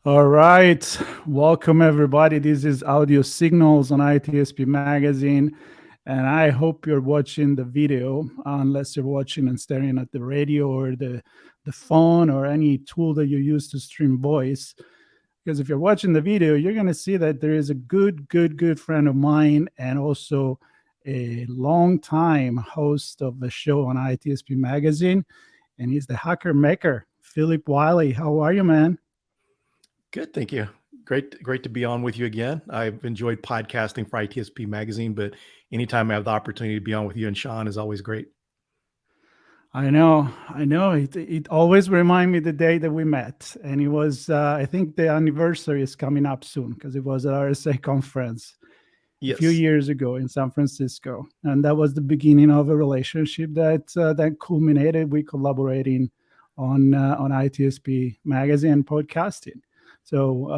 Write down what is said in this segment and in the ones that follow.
All right. Welcome, everybody. This is Audio Signals on ITSP Magazine. And I hope you're watching the video, unless you're watching and staring at the radio or the phone or any tool that you use to stream voice. Because if you're watching the video, you're going to see that there is a good friend of mine and also a long time host of the show on ITSP Magazine. And he's the hacker maker, Phillip Wylie. How are you, man? Good, thank you. Great to be on with you again. I've enjoyed podcasting for ITSP Magazine, but anytime I have the opportunity to be on with you and Sean is always great. I know. It always remind me the day that we met, and it was. I think the anniversary is coming up soon because it was at RSA conference a few Yes. years ago in San Francisco, and that was the beginning of a relationship that culminated with collaborating on ITSP magazine podcasting. So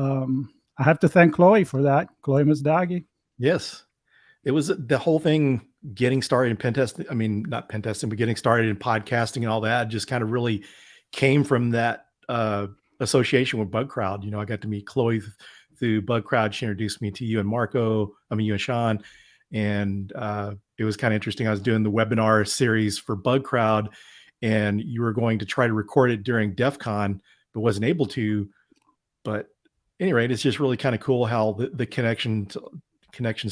I have to thank Chloe for that, Chloe Masdagi. Yes. It was the whole thing getting started in pen testing. I mean, not pen testing, but getting started in podcasting and all that just kind of really came from that association with Bug Crowd. I got to meet Chloe through Bug Crowd. She introduced me to you and you and Sean. And it was kind of interesting. I was doing the webinar series for Bug Crowd, and you were going to try to record it during DEF CON, but wasn't able to. But at any rate, it's just really kind of cool how the connections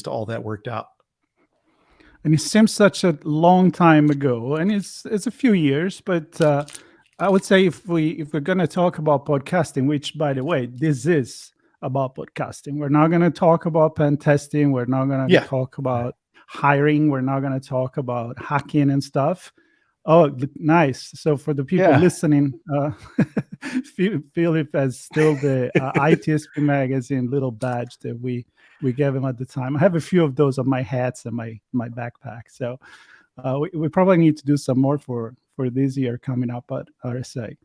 to all that worked out. And it seems such a long time ago, and it's a few years, but I would say if we're gonna talk about podcasting, which by the way, this is about podcasting. We're not gonna talk about pen testing. We're not gonna Yeah. talk about hiring. We're not gonna talk about hacking and stuff. Oh, nice. So for the people Yeah. listening, Philip has still the ITSP magazine little badge that we gave him at the time. I have a few of those on my hats and my backpack. So we probably need to do some more for this year coming up at RSA.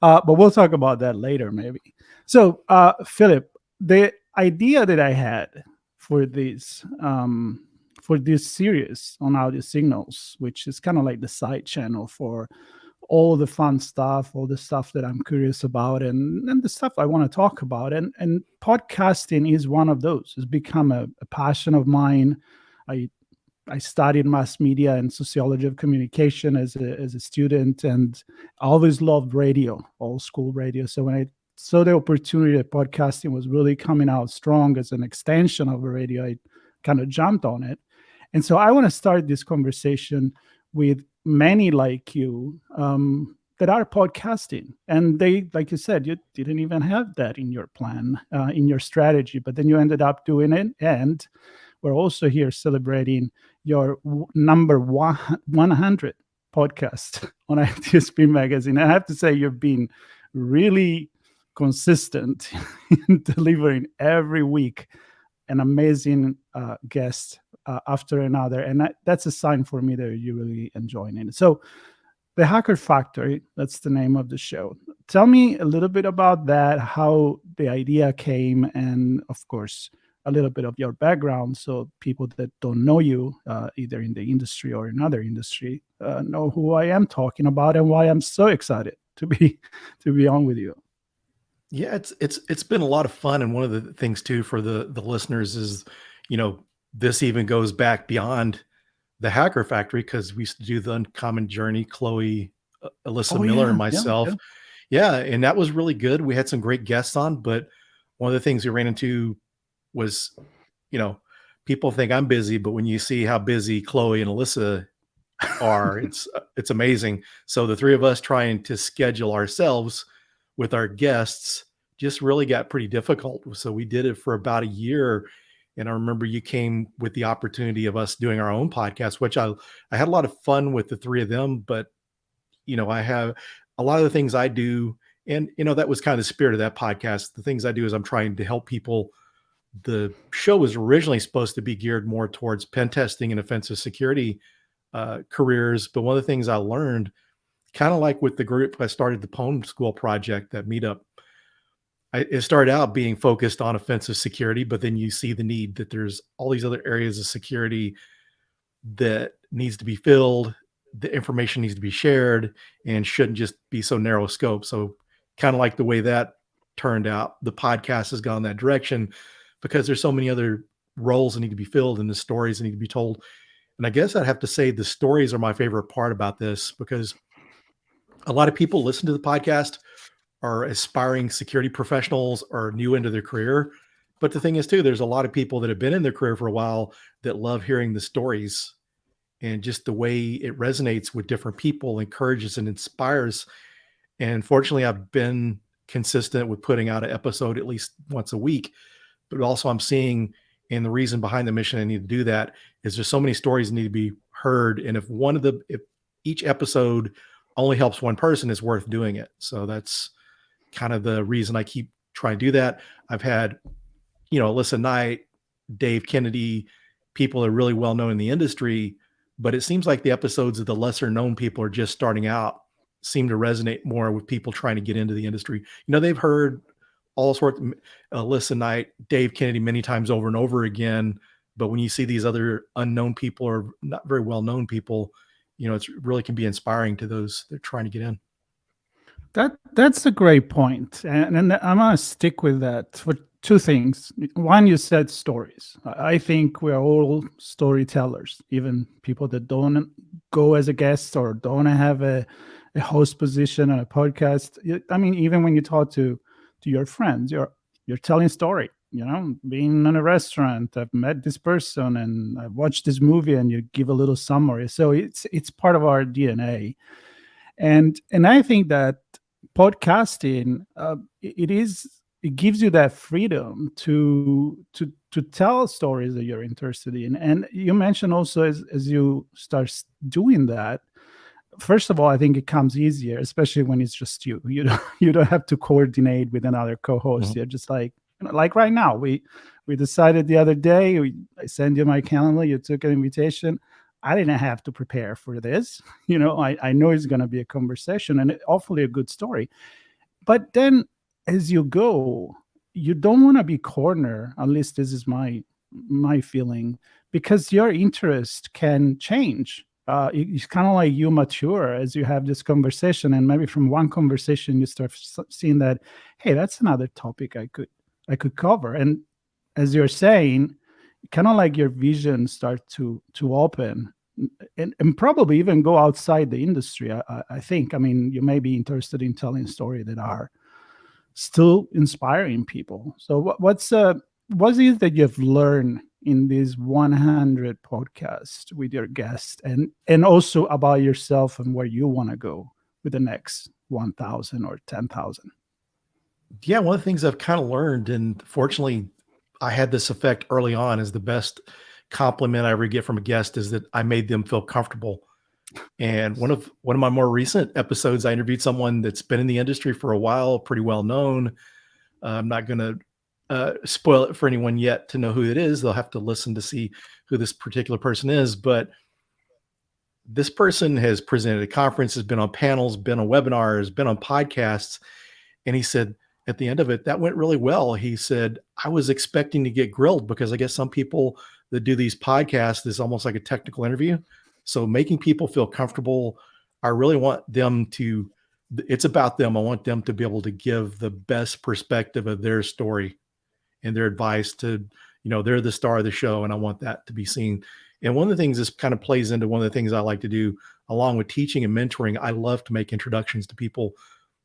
But we'll talk about that later, maybe. So, Philip, the idea that I had for this series on audio signals, which is kind of like the side channel for all the fun stuff, all the stuff that I'm curious about, and the stuff I want to talk about. And podcasting is one of those. It's become a passion of mine. I I studied mass media and sociology of communication as a student, and I always loved radio, old school radio. So when I saw the opportunity that podcasting was really coming out strong as an extension of the radio, I kind of jumped on it. And so I want to start this conversation with many like you that are podcasting. And they, like you said, you didn't even have that in your plan, in your strategy, but then you ended up doing it. And we're also here celebrating your number 100 podcast on ITSP Magazine. I have to say, you've been really consistent in delivering every week an amazing guest after another. And that's a sign for me that you're really enjoying it. So, the Hacker Factory, that's the name of the show. Tell me a little bit about that, how the idea came, and of course, a little bit of your background so people that don't know you, either in the industry or another industry, know who I am talking about and why I'm so excited to be on with you. Yeah, it's been a lot of fun, and one of the things too for the listeners is, you know, this even goes back beyond the Hacker Factory because we used to do the Uncommon Journey, Chloe, Alyssa Oh Miller, and yeah, yeah, myself. yeah. Yeah, and that was really good. We had some great guests on, but one of the things we ran into was, you know, people think I'm busy, but when you see how busy Chloe and Alyssa are, it's amazing. So the three of us trying to schedule ourselves with our guests just really got pretty difficult. So we did it for about a year. And I remember you came with the opportunity of us doing our own podcast, which I had a lot of fun with the three of them. But, I have a lot of the things I do. And, that was kind of the spirit of that podcast. The things I do is I'm trying to help people. The show was originally supposed to be geared more towards pen testing and offensive security careers. But one of the things I learned, kind of like with the group I started the Poem School project, that meetup, it started out being focused on offensive security, but then you see the need that there's all these other areas of security that needs to be filled. The information needs to be shared and shouldn't just be so narrow scope. So kind of like the way that turned out, the podcast has gone that direction because there's so many other roles that need to be filled and the stories that need to be told. And I guess I'd have to say the stories are my favorite part about this, because a lot of people listen to the podcast are aspiring security professionals or new into their career. But the thing is too, there's a lot of people that have been in their career for a while that love hearing the stories, and just the way it resonates with different people, encourages and inspires. And fortunately, I've been consistent with putting out an episode at least once a week. But also I'm seeing, and the reason behind the mission I need to do that is there's so many stories that need to be heard. And if each episode only helps one person, it's worth doing it. So that's kind of the reason I keep trying to do that. I've had, Alyssa Knight, Dave Kennedy, people that are really well known in the industry, but it seems like the episodes of the lesser known people are just starting out seem to resonate more with people trying to get into the industry. They've heard all sorts of Alyssa Knight, Dave Kennedy many times over and over again. But when you see these other unknown people or not very well known people, it really can be inspiring to those that are trying to get in. That's a great point. And I'm going to stick with that for two things. One, you said stories. I think we're all storytellers, even people that don't go as a guest or don't have a host position on a podcast. I mean, even when you talk to your friends, you're telling a story. Being in a restaurant, I've met this person and I've watched this movie, and you give a little summary. So it's part of our DNA. And I think that podcasting, it gives you that freedom to tell stories that you're interested in. And you mentioned also, as you start doing that, first of all, I think it comes easier, especially when it's just you. You don't have to coordinate with another co-host. Mm-hmm. You're just like right now, we decided the other day, I sent you my calendar, you took an invitation. I didn't have to prepare for this. I know it's going to be a conversation and hopefully a good story. But then as you go, you don't want to be cornered. At least this is my feeling, because your interest can change. It's kind of like you mature as you have this conversation, and maybe from one conversation you start seeing that, hey, that's another topic I could cover. And as you're saying, kind of like your vision start to open and probably even go outside the industry. I think, I mean, you may be interested in telling stories that are still inspiring people. So what is it that you've learned in these 100 podcasts with your guests, and also about yourself and where you want to go with the next 1,000 or 10,000? Yeah, one of the things I've kind of learned, and fortunately I had this effect early on, is the best compliment I ever get from a guest is that I made them feel comfortable. And one of my more recent episodes, I interviewed someone that's been in the industry for a while, pretty well known. I'm not going to spoil it for anyone yet to know who it is. They'll have to listen to see who this particular person is. But this person has presented at conferences, been on panels, been on webinars, been on podcasts. And he said, at the end of it, that went really well. He said, I was expecting to get grilled, because I guess some people that do these podcasts is almost like a technical interview. So making people feel comfortable, I really want them to, it's about them. I want them to be able to give the best perspective of their story and their advice to, they're the star of the show, and I want that to be seen. And one of the things, this kind of plays into one of the things I like to do along with teaching and mentoring. I love to make introductions to people.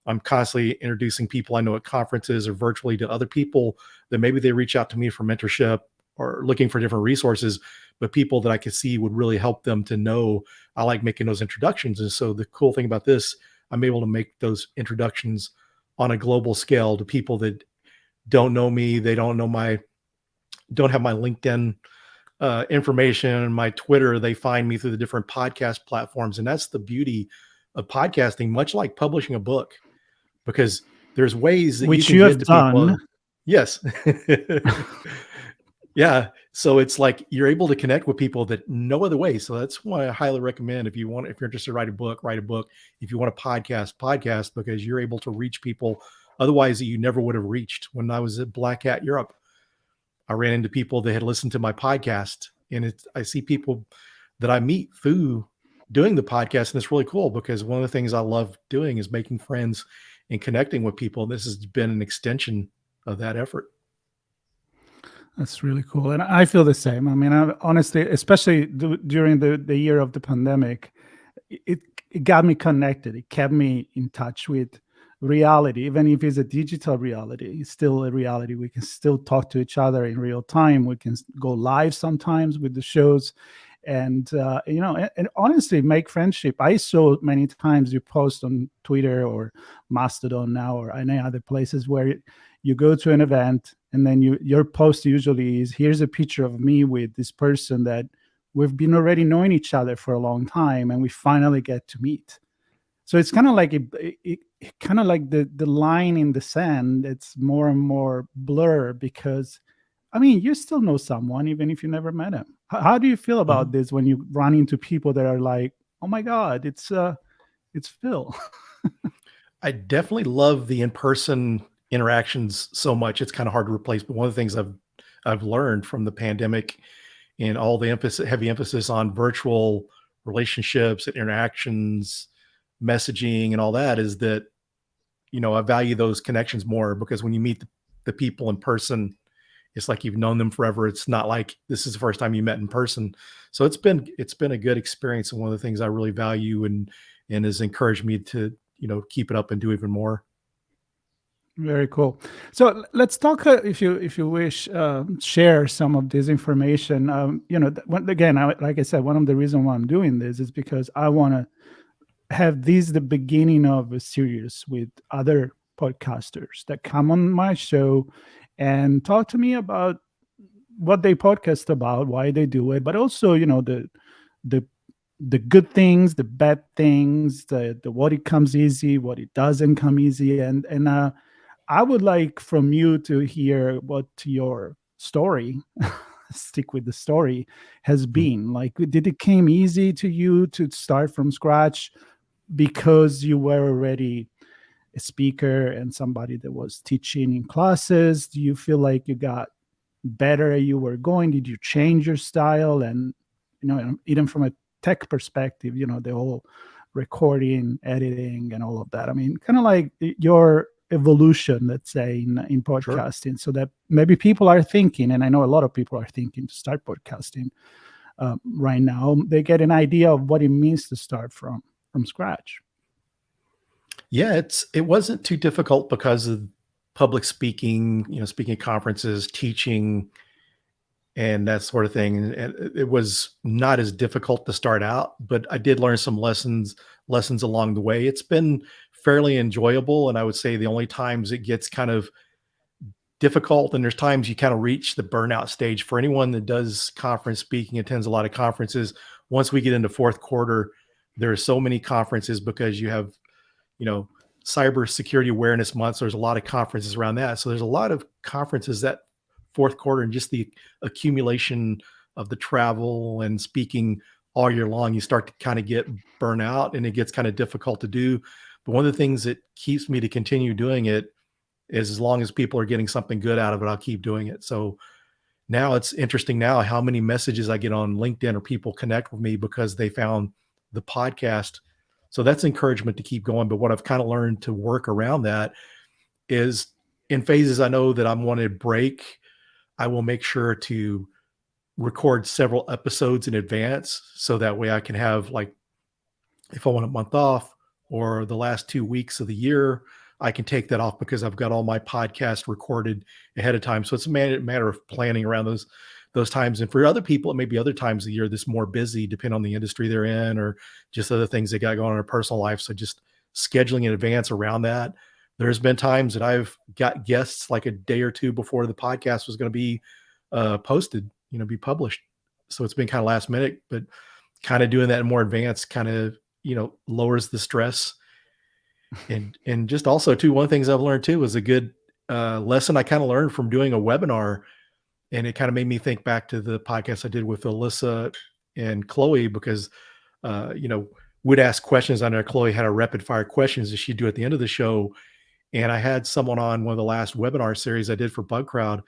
I'm constantly introducing people I know at conferences or virtually to other people that maybe they reach out to me for mentorship or looking for different resources, but people that I could see would really help them to know. I like making those introductions. And so the cool thing about this, I'm able to make those introductions on a global scale to people that don't know me. They don't have my LinkedIn information, my Twitter. They find me through the different podcast platforms. And that's the beauty of podcasting, much like publishing a book, because there's ways that which you you can have get to done. people. Yes. Yeah. So it's like you're able to connect with people that no other way. So that's why I highly recommend, if you're interested to write a book, write a book. If you want a podcast, because you're able to reach people otherwise that you never would have reached. When I was at Black Hat Europe, I ran into people that had listened to my podcast, and I see people that I meet through doing the podcast. And it's really cool, because one of the things I love doing is making friends and connecting with people. This has been an extension of that effort. That's really cool. And I feel the same. I mean, honestly, especially during the year of the pandemic, it, it got me connected. It kept me in touch with reality. Even if it's a digital reality, it's still a reality. We can still talk to each other in real time. We can go live sometimes with the shows. And, and honestly, make friendship. I saw many times you post on Twitter or Mastodon now or any other places where you go to an event and then your post usually is, here's a picture of me with this person that we've been already knowing each other for a long time and we finally get to meet. So it's kind of like kind of like the line in the sand. It's more and more blur because, I mean, you still know someone even if you never met him. How do you feel about this when you run into people that are like, oh my God, it's Phil? I definitely love the in-person interactions so much. It's kind of hard to replace. But one of the things I've learned from the pandemic and all the heavy emphasis on virtual relationships and interactions, messaging and all that is that, I value those connections more because when you meet the people in person, it's like you've known them forever. It's not like this is the first time you met in person. So it's been a good experience. And one of the things I really value and has encouraged me to, keep it up and do even more. Very cool. So let's talk, if you wish, share some of this information. Like I said, one of the reasons why I'm doing this is because I want to have this the beginning of a series with other podcasters that come on my show and talk to me about what they podcast about, why they do it, but also the the good things, the bad things, the what it comes easy, what it doesn't come easy, and I would like from you to hear what your story, stick with the story, has been. Like, did it came easy to you to start from scratch because you were already a speaker and somebody that was teaching in classes? Do you feel like you got better as you were going? Did you change your style? And, even from a tech perspective, the whole recording, editing, and all of that. I mean, kind of like your evolution, let's say, in podcasting, so that maybe people are thinking, and I know a lot of people are thinking to start podcasting right now. They get an idea of what it means to start from scratch. Yeah, it wasn't too difficult because of public speaking, speaking at conferences, teaching, and that sort of thing. And it was not as difficult to start out, but I did learn some lessons along the way. It's been fairly enjoyable, and I would say the only times it gets kind of difficult, and there's times you kind of reach the burnout stage. For anyone that does conference speaking, attends a lot of conferences, once we get into fourth quarter, there are so many conferences because you have, cybersecurity awareness month. So there's a lot of conferences around that. So there's a lot of conferences that fourth quarter, and just the accumulation of the travel and speaking all year long, you start to kind of get burnout and it gets kind of difficult to do. But one of the things that keeps me to continue doing it is, as long as people are getting something good out of it, I'll keep doing it. So now it's interesting now how many messages I get on LinkedIn or people connect with me because they found the podcast. So that's encouragement to keep going. But what I've kind of learned to work around that is, in phases I know that I'm wanting to break, I will make sure to record several episodes in advance. So that way I can have, like, if I want a month off or the last 2 weeks of the year, I can take that off because I've got all my podcasts recorded ahead of time. So it's a matter of planning around those times. And for other people, it may be other times of the year that's more busy, depending on the industry they're in or just other things they got going on in their personal life. So just scheduling in advance around that. There's been times that I've got guests like a day or two before the podcast was going to be posted, be published. So it's been kind of last minute, but kind of doing that in more advanced kind of, lowers the stress. And just also too, one of the things I've learned too was a good lesson I kind of learned from doing a webinar. And it kind of made me think back to the podcast I did with Alyssa and Chloe, because, we'd ask questions on there. Chloe had a rapid fire questions that she'd do at the end of the show. And I had someone on one of the last webinar series I did for Bug Crowd.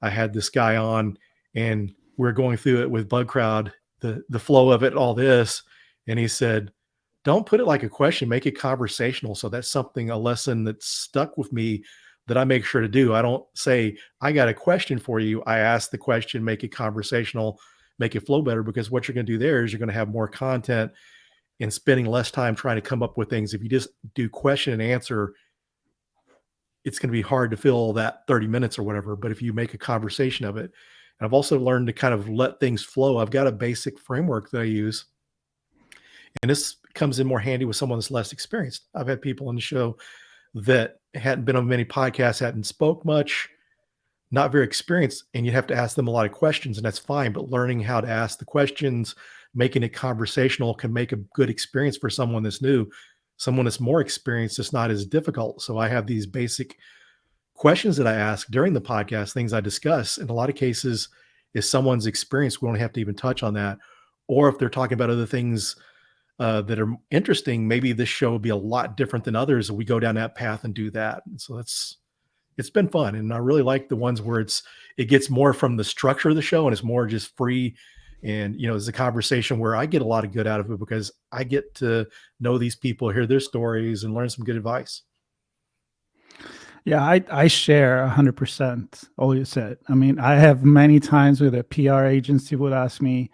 I had this guy on and we're going through it with Bug Crowd, the flow of it, all this. And he said, don't put it like a question, make it conversational. So that's a lesson that's stuck with me that I make sure to do. I don't say, I got a question for you. I ask the question, make it conversational, make it flow better, because what you're going to do there is you're going to have more content and spending less time trying to come up with things. If you just do question and answer, it's going to be hard to fill that 30 minutes or whatever. But if you make a conversation of it, and I've also learned to kind of let things flow. I've got a basic framework that I use, and this comes in more handy with someone that's less experienced. I've had people on the show that hadn't been on many podcasts, hadn't spoke much, not very experienced, and you have to ask them a lot of questions, and that's fine. But learning how to ask the questions, making it conversational, can make a good experience for someone that's new. Someone that's more experienced, it's not as difficult. So I have these basic questions that I ask during the podcast, things I discuss. In a lot of cases, if someone's experienced, we don't have to even touch on that. Or if they're talking about other things that are interesting, maybe this show will be a lot different than others, and we go down that path and do that. And so it's been fun. And I really like the ones where it gets more from the structure of the show, and it's more just free. And, it's a conversation where I get a lot of good out of it, because I get to know these people, hear their stories, and learn some good advice. Yeah, I share 100% all you said. I mean, I have many times with a PR agency would ask me,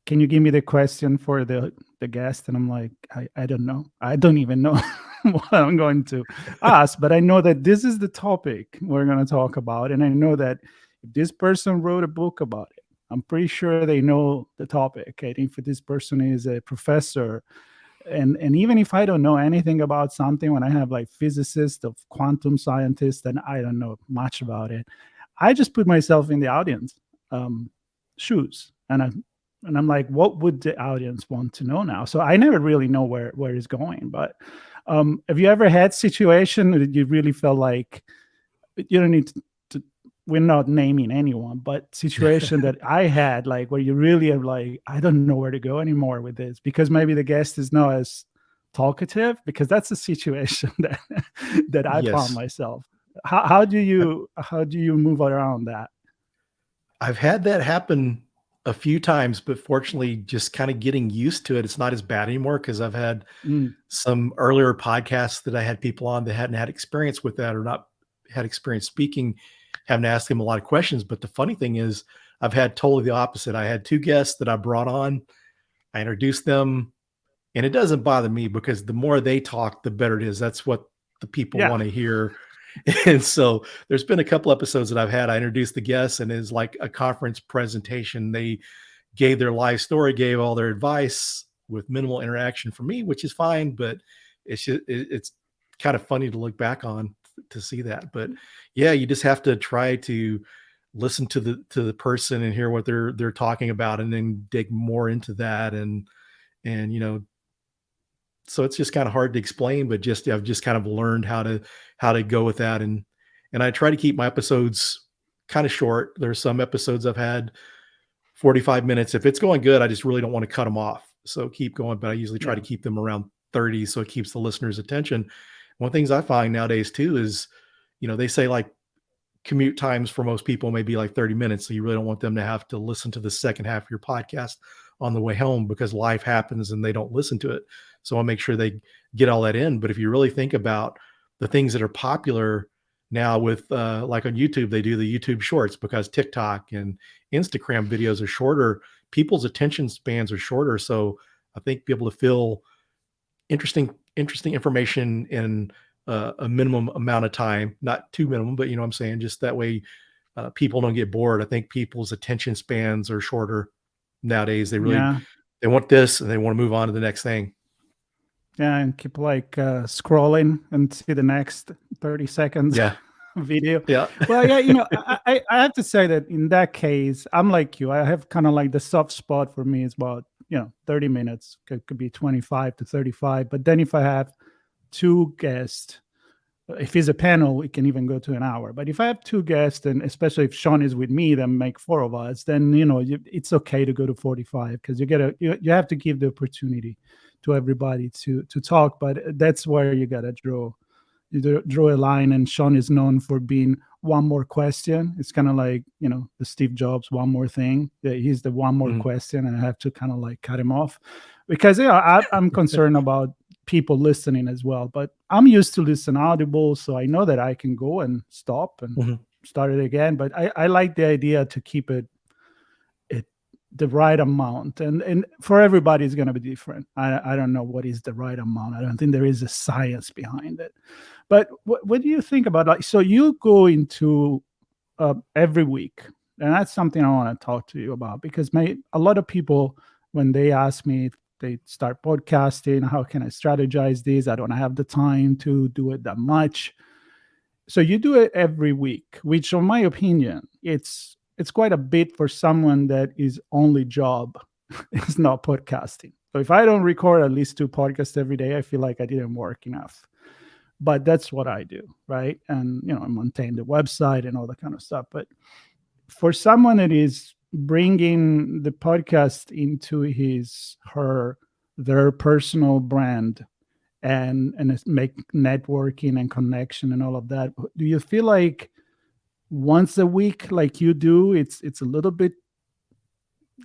can you give me the question for the guest? And I'm like, I don't know. I don't even know what I'm going to ask, but I know that this is the topic we're going to talk about. And I know that if this person wrote a book about it, I'm pretty sure they know the topic. I think if this person is a professor, and even if I don't know anything about something, when I have like physicists or quantum scientists and I don't know much about it, I just put myself in the audience shoes, and I'm like, what would the audience want to know now? So I never really know where it's going. But have you ever had situation that you really felt like you don't need to, we're not naming anyone, but situation that I had, like where you really are like, I don't know where to go anymore with this, because maybe the guest is not as talkative, because that's a situation that I found myself. How do you move around that? I've had that happen a few times, but fortunately just kind of getting used to it. It's not as bad anymore, because I've had some earlier podcasts that I had people on that hadn't had experience with that, or not had experience speaking, having to ask them a lot of questions. But the funny thing is, I've had totally the opposite. I had two guests that I brought on. I introduced them, and it doesn't bother me, because the more they talk, the better it is. That's what the people want to hear. And so there's been a couple episodes that I've had. I introduced the guests, and it's like a conference presentation. They gave their life story, gave all their advice with minimal interaction from me, which is fine. But it's kind of funny to look back on to see that. But yeah, you just have to try to listen to the person and hear what they're talking about, and then dig more into that. And so it's just kind of hard to explain, but I've just kind of learned how to go with that. And I try to keep my episodes kind of short. There's some episodes I've had 45 minutes. If it's going good, I just really don't want to cut them off. So keep going, but I usually try to keep them around 30, so it keeps the listener's attention. One of the things I find nowadays too is, they say like commute times for most people may be like 30 minutes. So you really don't want them to have to listen to the second half of your podcast on the way home, because life happens and they don't listen to it. So I'll make sure they get all that in. But if you really think about the things that are popular now with like on YouTube, they do the YouTube shorts, because TikTok and Instagram videos are shorter. People's attention spans are shorter. So I think be able to fill interesting information in a minimum amount of time, not too minimum, but I'm saying, just that way people don't get bored. I think people's attention spans are shorter nowadays. They they want this and they want to move on to the next thing. Yeah, and keep like scrolling and see the next 30 seconds video. Yeah. Well, yeah, I have to say that in that case, I'm like you. I have kind of like the soft spot for me is about 30 minutes. Could be 25 to 35. But then if I have two guests, if it's a panel, it can even go to an hour. But if I have two guests, and especially if Sean is with me, then make four of us, then it's okay to go to 45, because you have to give the opportunity to everybody to talk. But that's where you gotta draw you draw a line, and Sean is known for being one more question. It's kind of like, the Steve Jobs one more thing. Yeah, he's the one more question, and I have to kind of like cut him off because I'm concerned about people listening as well. But I'm used to listen Audible, so I know that I can go and stop and start it again. But I like the idea to keep it the right amount, and for everybody it's going to be different. I don't know what is the right amount. I don't think there is a science behind it. But what do you think about, like, so you go into every week, and that's something I want to talk to you about, because a lot of people, when they ask me if they start podcasting, how can I strategize this? I don't have the time to do it that much. So you do it every week, which, in my opinion, it's quite a bit for someone that is only job is not podcasting. So if I don't record at least 2 podcasts every day, I feel like I didn't work enough. But that's what I do, right? And I maintain the website and all that kind of stuff. But for someone that is bringing the podcast into their personal brand and make networking and connection and all of that, do you feel like once a week, like you do, it's a little bit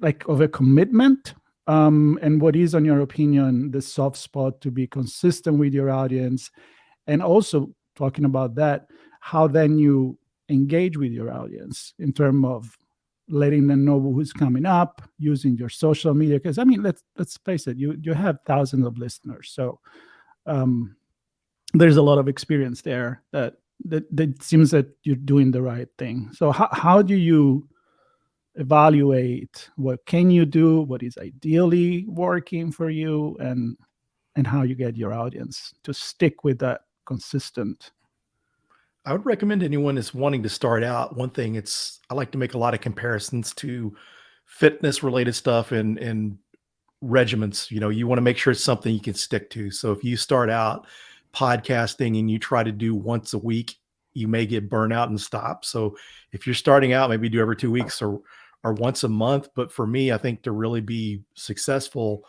like of a commitment? And what is, in your opinion, the soft spot to be consistent with your audience? And also talking about that, how then you engage with your audience in terms of letting them know who's coming up, using your social media. Because let's face it, you have thousands of listeners, so there's a lot of experience there that seems that you're doing the right thing. So how do you evaluate what can you do, what is ideally working for you, and how you get your audience to stick with that consistent? I would recommend anyone that's wanting to start out. One thing, I like to make a lot of comparisons to fitness related stuff and regiments. You want to make sure it's something you can stick to. So if you start out podcasting and you try to do once a week, you may get burnout and stop. So if you're starting out, maybe do every 2 weeks or once a month. But for me, I think to really be successful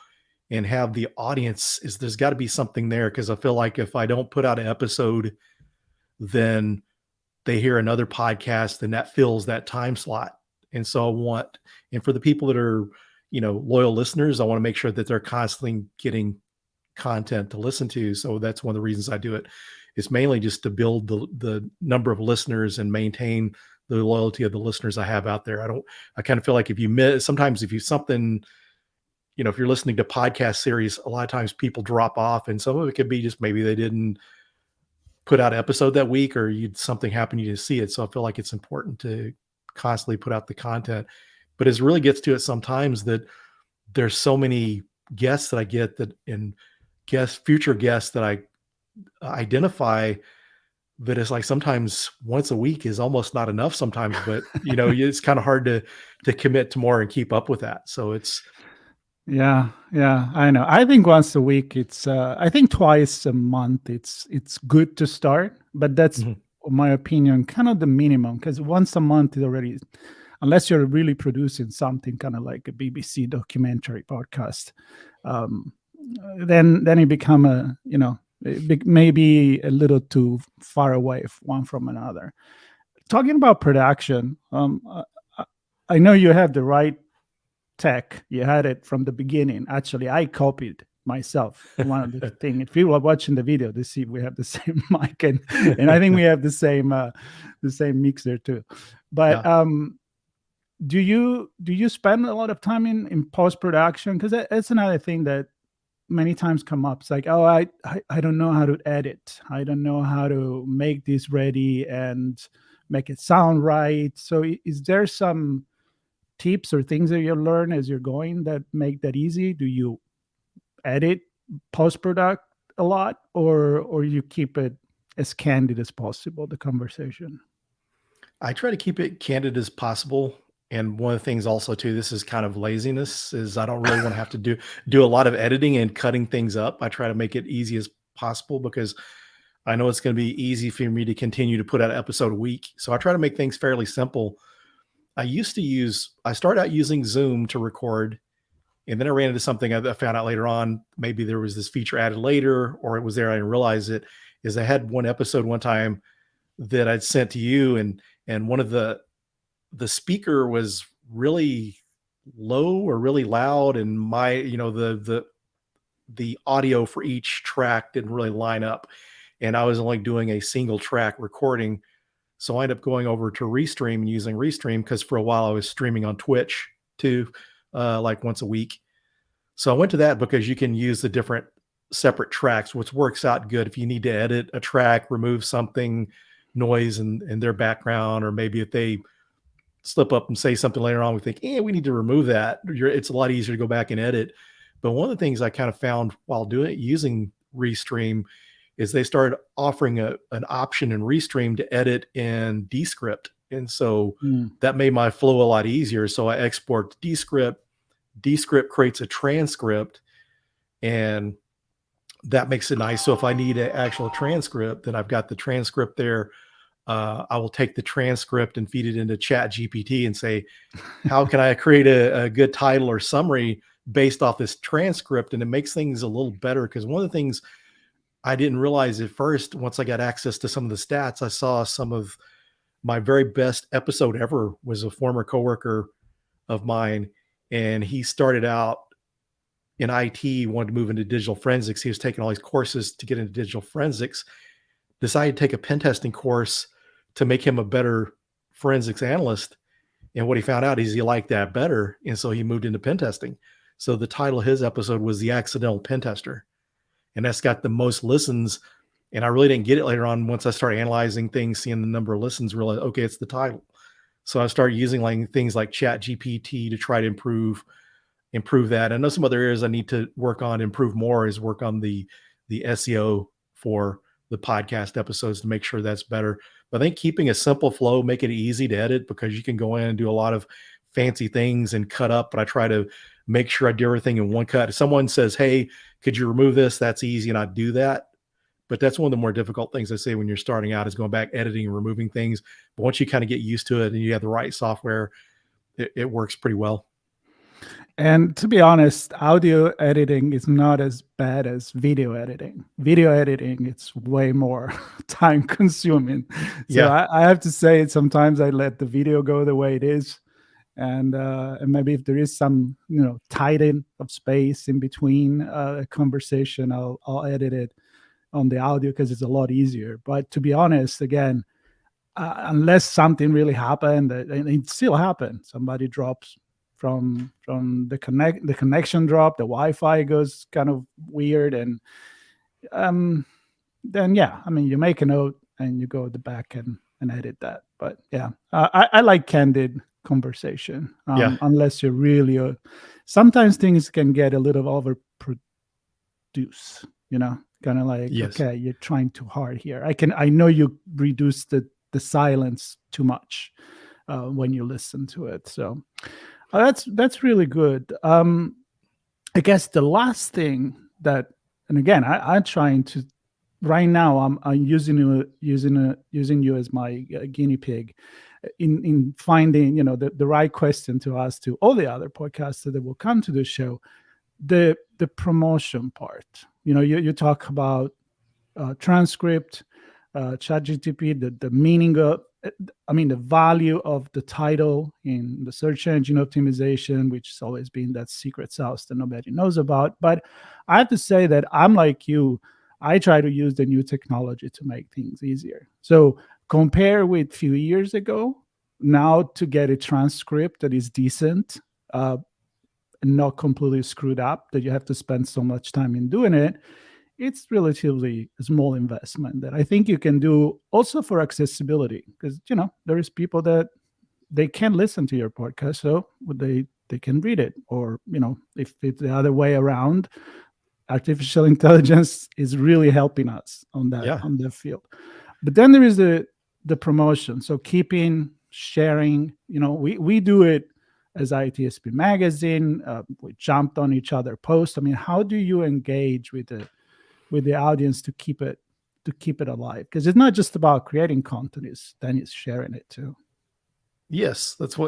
and have the audience, there's got to be something there. Because I feel like if I don't put out an episode, then they hear another podcast and that fills that time slot. And so and for the people that are, loyal listeners, I want to make sure that they're constantly getting content to listen to. So that's one of the reasons I do it. It's mainly just to build the number of listeners and maintain the loyalty of the listeners I have out there. I kind of feel like if you're listening to podcast series, a lot of times people drop off, and some of it could be just maybe they didn't put out an episode that week, or something happened, you didn't see it. So I feel like it's important to constantly put out the content. But it really gets to it sometimes that there's so many guests that I get and future guests that I identify that it's like sometimes once a week is almost not enough sometimes, but it's kind of hard to commit to more and keep up with that. So it's, yeah, I know. I think once a week, I think twice a month, it's good to start, but that's, in my opinion, kind of the minimum, because once a month is already, unless you're really producing something kind of like a BBC documentary podcast, then it become maybe a little too far away one from another. Talking about production, I know you have the right tech. You had it from the beginning. Actually, I copied myself one of the things. If you are watching the video, they see we have the same mic, and I think we have the same mixer too. But yeah. Do you spend a lot of time in post-production? Because that's another thing that many times come up. It's like, oh, I don't know how to edit. I don't know how to make this ready and make it sound right. So is there some tips or things that you learn as you're going that make that easy? Do you edit post-product a lot, or you keep it as candid as possible, the conversation? I try to keep it candid as possible. And one of the things also too, this is kind of laziness, is I don't really want to have to do a lot of editing and cutting things up. I try to make it easy as possible because I know it's going to be easy for me to continue to put out an episode a week. So I try to make things fairly simple. I started out using Zoom to record, and then I ran into something I found out later on. Maybe there was this feature added later, or it was there, I didn't realize it. is I had one episode one time that I'd sent to you, and one of the speaker was really low or really loud, and my, the audio for each track didn't really line up, and I was only doing a single track recording. So I ended up going over to Restream and using Restream, because for a while I was streaming on Twitch too, like once a week. So I went to that because you can use the different separate tracks, which works out good if you need to edit a track, remove something, noise in their background, or maybe if they slip up and say something later on, we think, we need to remove that. It's a lot easier to go back and edit. But one of the things I kind of found while using Restream is they started offering an option in Restream to edit in Descript. And so that made my flow a lot easier. So I export Descript. Descript creates a transcript, and that makes it nice. So if I need an actual transcript, then I've got the transcript there. I will take the transcript and feed it into ChatGPT and say, how can I create a good title or summary based off this transcript? And it makes things a little better, because one of the things I didn't realize at first, once I got access to some of the stats, I saw some of my very best episode ever was a former coworker of mine. And he started out in IT, wanted to move into digital forensics. He was taking all these courses to get into digital forensics, decided to take a pen testing course to make him a better forensics analyst. And what he found out is he liked that better. And so he moved into pen testing. So the title of his episode was The Accidental Pen Tester. And that's got the most listens. And I really didn't get it later on. Once I started analyzing things, seeing the number of listens, realized, okay, it's the title. So I started using things like ChatGPT to try to improve that. I know some other areas I need to work on, improve more, is work on the SEO for the podcast episodes to make sure that's better. But I think keeping a simple flow, make it easy to edit, because you can go in and do a lot of fancy things and cut up, but I try to make sure I do everything in one cut. If someone says, hey, could you remove this? That's easy, and I do that. But that's one of the more difficult things I say when you're starting out, is going back, editing and removing things. But once you kind of get used to it and you have the right software, it works pretty well. And to be honest, audio editing is not as bad as video editing. Video editing, it's way more time consuming. So Yeah. I have to say, sometimes I let the video go the way it is. And maybe if there is some, tighten of space in between a conversation, I'll edit it on the audio, because it's a lot easier. But to be honest, again, unless something really happened, and it still happened, somebody drops from the connection drop, the Wi-Fi goes kind of weird, and then you make a note and you go to the back and edit that. But I like candid conversation, unless you're really sometimes things can get a little overproduced, kind of like, yes. Okay, you're trying too hard here. I know you reduce the silence too much when you listen to it. So that's really good. I guess the last thing that, and again, I'm trying to, right now I'm using you as my guinea pig in finding the right question to ask to all the other podcasters that will come to the show. The promotion part. You talk about transcript, ChatGPT, the meaning of, the value of the title in the search engine optimization, which has always been that secret sauce that nobody knows about. But I have to say that I'm like you. I try to use the new technology to make things easier. So compare with a few years ago, now to get a transcript that is decent, and not completely screwed up, that you have to spend so much time in doing it, it's relatively a small investment that I think you can do also for accessibility, because there is people that they can't listen to your podcast, so they can read it, or if it's the other way around, artificial intelligence is really helping us on that field. But then there is the promotion. So keeping sharing, we do it as ITSP Magazine. We jumped on each other posts. How do you engage with the audience to keep it alive? Because it's not just about creating content, it's sharing it too. Yes, that's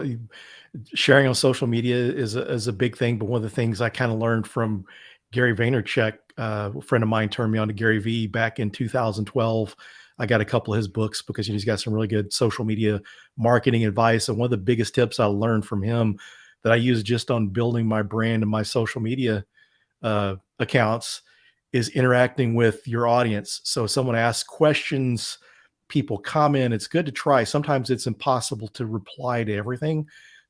sharing on social media is a big thing. But one of the things I kind of learned from Gary Vaynerchuk, a friend of mine, turned me on to Gary V back in 2012. I got a couple of his books because he's got some really good social media marketing advice. And one of the biggest tips I learned from him that I use just on building my brand and my social media accounts is interacting with your audience. So someone asks questions, people comment. It's good to try. Sometimes it's impossible to reply to everything,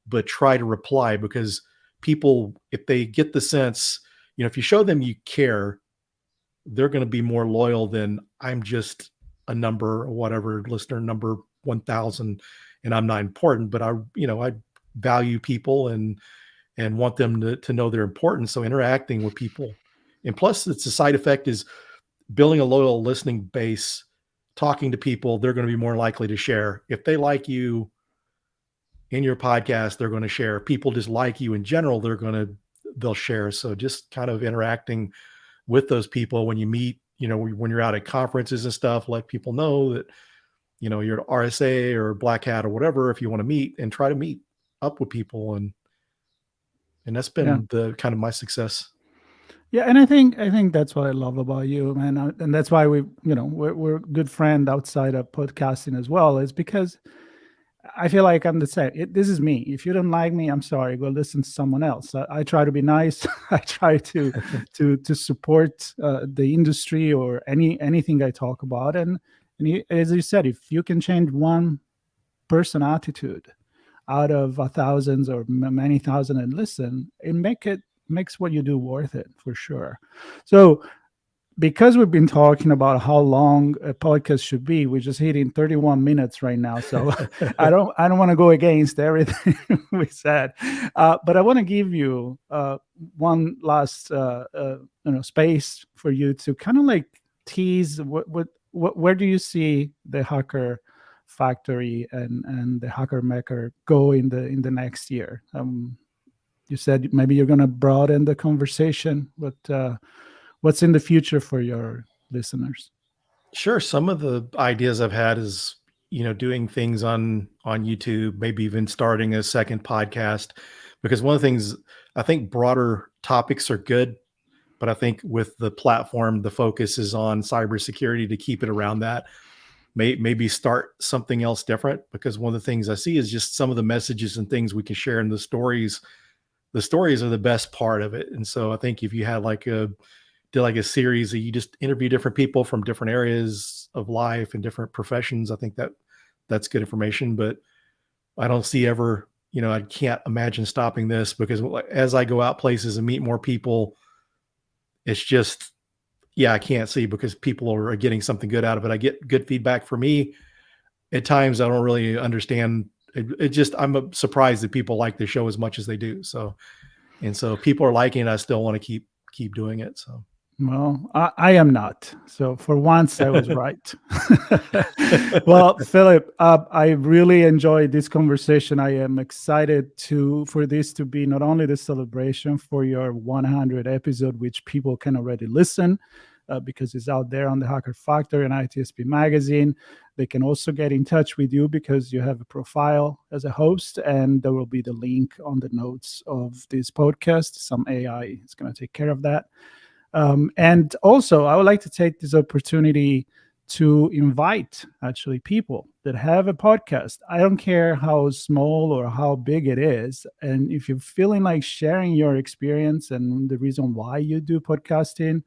but try to reply, because people, if they get the sense, if you show them you care, they're going to be more loyal than I'm just a number or whatever, listener number 1,000, and I'm not important, but I value people and want them to know they're important. So interacting with people, and plus it's a side effect is building a loyal listening base, talking to people, they're going to be more likely to share. If they like you in your podcast, they're going to share. People just like you in general, they'll share. So just kind of interacting with those people when you meet, when you're out at conferences and stuff, let people know that, you're at RSA or Black Hat or whatever, if you want to meet, and try to meet up with people. And that's been the kind of my success. Yeah, and I think that's what I love about you, man, and that's why we're good friend outside of podcasting as well. Is because I feel like I'm the same. This is me. If you don't like me, I'm sorry. Go listen to someone else. I try to be nice. I try to support the industry or anything I talk about. And as you said, if you can change one person attitude out of thousands or many thousand and listen, it makes what you do worth it for sure. So because we've been talking about how long a podcast should be, we're just hitting 31 minutes right now. So I don't want to go against everything we said, but I want to give you one last space for you to kind of like tease where do you see the Hacker Factory and the Hacker Maker go in the next year? You said maybe you're going to broaden the conversation, but what's in the future for your listeners? Sure. Some of the ideas I've had is, doing things on YouTube, maybe even starting a second podcast, because one of the things, I think broader topics are good, but I think with the platform, the focus is on cybersecurity, to keep it around that. Maybe start something else different, because one of the things I see is just some of the messages and things we can share in the stories. The stories are the best part of it. And so I think if you had did a series that you just interview different people from different areas of life and different professions, I think that's good information. But I don't see ever, I can't imagine stopping this, because as I go out places and meet more people, it's just, I can't see, because people are getting something good out of it. I get good feedback for me. At times I don't really understand it. I'm surprised that people like the show as much as they do. So people are liking it. I still want to keep doing it. So. Well, I am not. So for once, I was right. Well, Philip, I really enjoyed this conversation. I am excited for this to be not only the celebration for your 100 episode, which people can already listen because it's out there on the Hacker Factory and ITSPmagazine. They can also get in touch with you because you have a profile as a host, and there will be the link on the notes of this podcast. Some AI is going to take care of that. And also, I would like to take this opportunity to invite actually people that have a podcast. I don't care how small or how big it is. And if you're feeling like sharing your experience and the reason why you do podcasting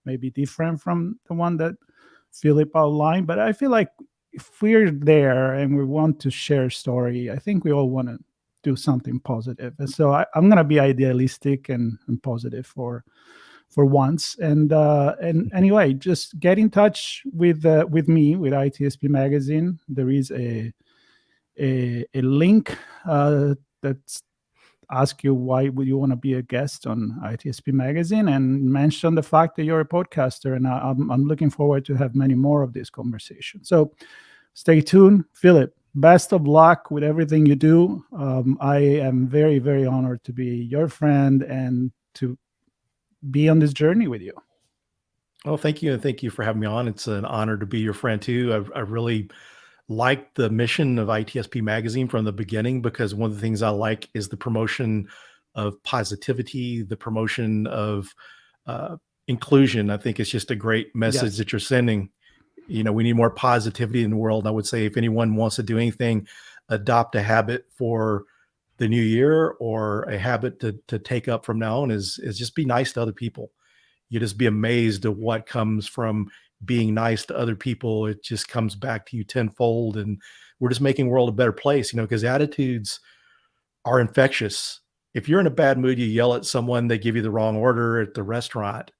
may be different from the one that Philip outlined, but I feel like if we're there and we want to share a story, I think we all want to do something positive. And so I'm going to be idealistic and positive for once. And anyway, just get in touch with me, with ITSP Magazine. There is a link that's ask you why would you want to be a guest on ITSP Magazine, and mention the fact that you're a podcaster. And I'm looking forward to have many more of this conversation. So stay tuned. Philip, best of luck with everything you do. I am very, very honored to be your friend and to be on this journey with you. Oh, thank you. And thank you for having me on. It's an honor to be your friend too. I really like the mission of ITSP Magazine from the beginning, because one of the things I like is the promotion of positivity, the promotion of inclusion. I think it's just a great message Yes. that you're sending. You know, we need more positivity in the world. I would say if anyone wants to do anything, adopt a habit for the new year, or a habit to take up from now on, is just be nice to other people. You just be amazed at what comes from being nice to other people. It just comes back to you tenfold, and we're just making the world a better place, you know, because attitudes are infectious. If you're in a bad mood, you yell at someone, they give you the wrong order at the restaurant,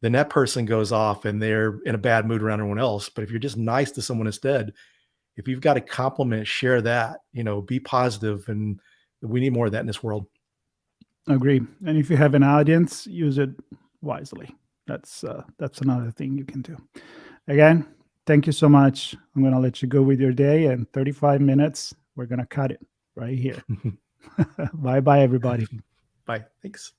then that person goes off and they're in a bad mood around everyone else. But if you're just nice to someone instead, if you've got a compliment, share that, you know, be positive, and we need more of that in this world. Agree. And if you have an audience, use it wisely. That's another thing you can do. Again, thank you so much. I'm going to let you go with your day, and 35 minutes, we're going to cut it right here. Bye-bye, everybody. Bye. Thanks.